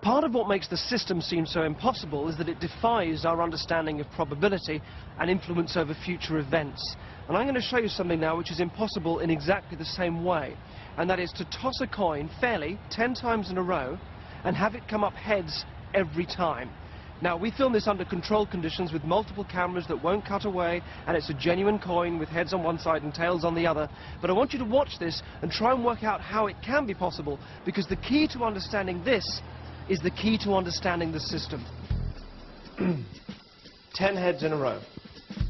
Part of what makes the system seem so impossible is that it defies our understanding of probability and influence over future events. And I'm going to show you something now which is impossible in exactly the same way, and that is to toss a coin fairly 10 times in a row and have it come up heads every time. Now, we film this under controlled conditions with multiple cameras that won't cut away, and it's a genuine coin with heads on one side and tails on the other. But I want you to watch this and try and work out how it can be possible, because the key to understanding this is the key to understanding the system. 10 heads in a row.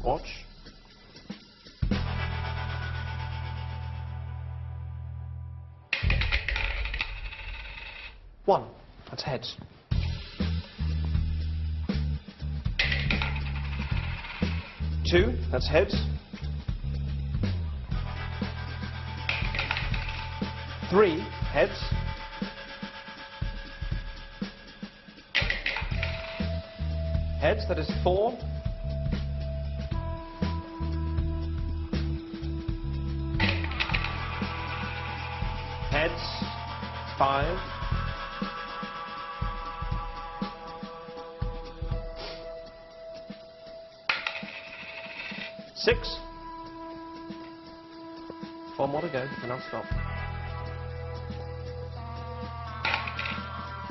Watch. One. That's heads. Two. That's heads. Three. Heads. Heads, that is 4. Heads, 5. Six. 4 more to go, and I'll stop.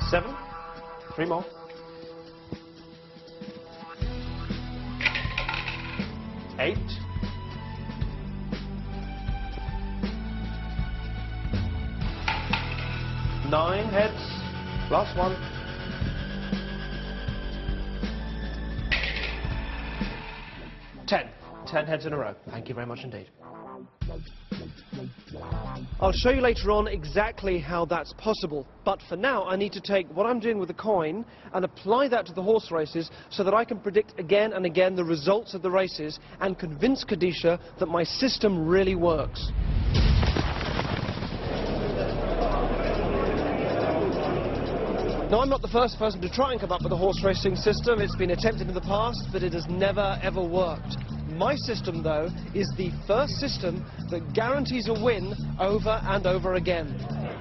7. 3 more. 8. 9 heads. Last one. 10. 10 heads in a row. Thank you very much indeed. I'll show you later on exactly how that's possible, but for now I need to take what I'm doing with the coin and apply that to the horse races so that I can predict again and again the results of the races and convince Kadisha that my system really works. Now, I'm not the first person to try and come up with a horse racing system. It's been attempted in the past, but it has never ever worked. My system, though, is the first system that guarantees a win over and over again.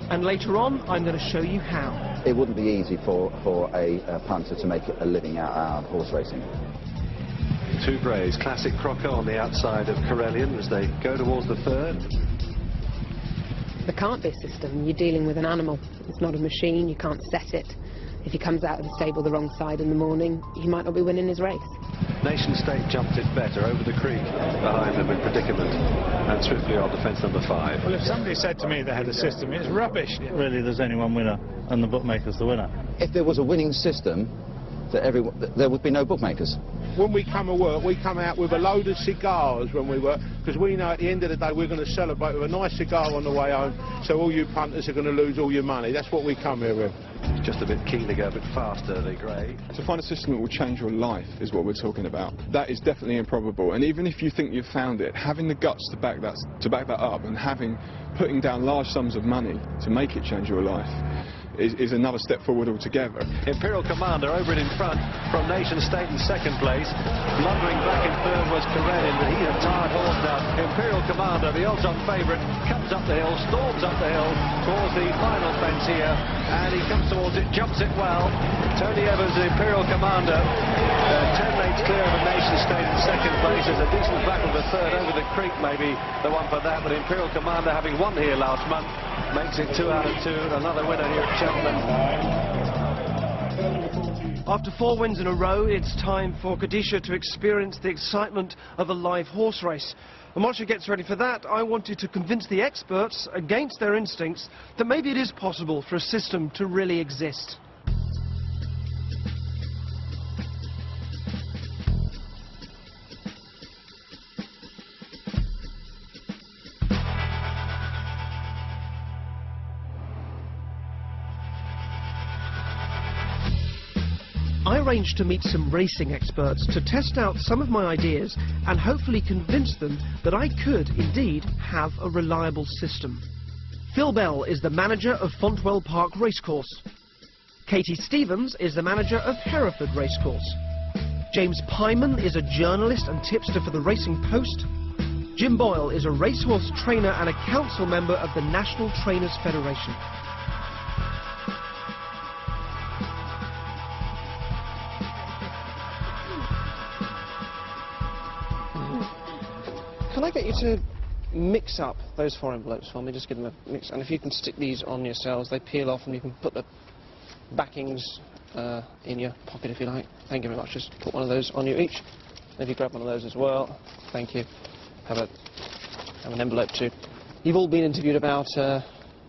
And later on, I'm going to show you how. It wouldn't be easy for a punter to make a living out of horse racing. Two greys, classic Croco on the outside of Corellian as they go towards the third. There can't be a system. You're dealing with an animal. It's not a machine. You can't set it. If he comes out of the stable the wrong side in the morning, he might not be winning his race. Nation State jumped it better over the creek behind them in predicament and swiftly on defence number 5. Well, if somebody said to me they had a system, it's rubbish. Really, there's only one winner, and the bookmaker's the winner. If there was a winning system, there would be no bookmakers. When we come to work, we come out with a load of cigars when we work, because we know at the end of the day we're going to celebrate with a nice cigar on the way home, so all you punters are going to lose all your money. That's what we come here with. Just a bit keen to go a bit faster, the grey. To find a system that will change your life is what we're talking about. That is definitely improbable, and even if you think you've found it, having the guts to back that up and putting down large sums of money to make it change your life is another step forward altogether. Imperial Commander over it in front from Nation State in second place. Blundering back in third was Corellian, but he's a tired horse now. Imperial Commander, the odds-on favourite, comes up the hill, storms up the hill towards the final fence here, and he comes towards it, jumps it well. Tony Evans, the Imperial Commander, 10 lengths clear of a Nation State in second place. There's a decent battle for third over the creek, maybe the one for that, but Imperial Commander, having won here last month, makes it 2 out of 2, another winner here at Cheltenham. After 4 wins in a row, it's time for Kadisha to experience the excitement of a live horse race. And while she gets ready for that, I wanted to convince the experts, against their instincts, that maybe it is possible for a system to really exist. I arranged to meet some racing experts to test out some of my ideas and hopefully convince them that I could indeed have a reliable system. Phil Bell is the manager of Fontwell Park Racecourse. Katie Stevens is the manager of Hereford Racecourse. James Pyman is a journalist and tipster for the Racing Post. Jim Boyle is a racehorse trainer and a council member of the National Trainers Federation. you to mix up those 4 envelopes for me, just give them a mix, and if you can stick these on yourselves, they peel off and you can put the backings in your pocket if you like. Thank you very much. Just put one of those on you each. If you grab one of those as well, thank you. Have an envelope too. You've all been interviewed about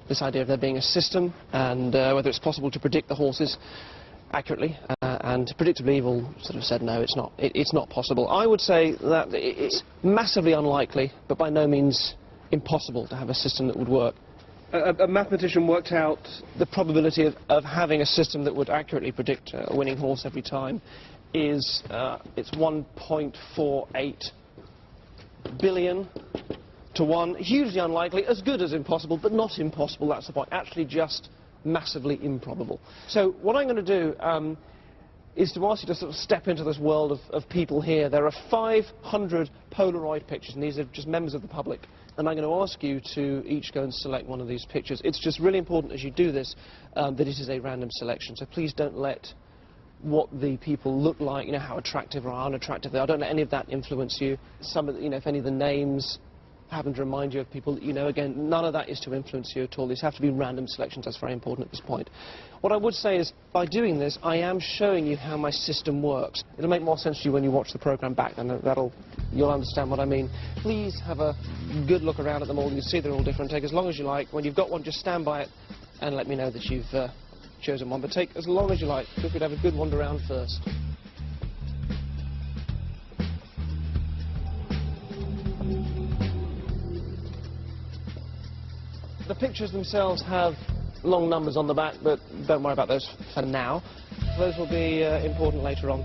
this idea of there being a system and whether it's possible to predict the horses accurately, and predictably you've all sort of said no, it's not. It's not possible. I would say that it's massively unlikely, but by no means impossible to have a system that would work. A mathematician worked out the probability of having a system that would accurately predict a winning horse every time is it's 1.48 billion to 1. Hugely unlikely, as good as impossible, but not impossible, that's the point. Actually just massively improbable. So what I'm going to do is to ask you to sort of step into this world of people here. There are 500 Polaroid pictures, and these are just members of the public. And I'm going to ask you to each go and select one of these pictures. It's just really important as you do this that it is a random selection. So please don't let what the people look like, you know, how attractive or unattractive they are. Don't let any of that influence you. Some of the, you know, if any of the names happen to remind you of people that you know, again, none of that is to influence you at all. These have to be random selections. That's very important at this point. What I would say is, by doing this, I am showing you how my system works. It'll make more sense to you when you watch the programme back, and you'll understand what I mean. Please have a good look around at them all. You see they're all different. Take as long as you like. When you've got one, just stand by it and let me know that you've chosen one. But take as long as you like. Feel free to have a good wander around first. The pictures themselves have long numbers on the back, but don't worry about those for now. Those will be important later on.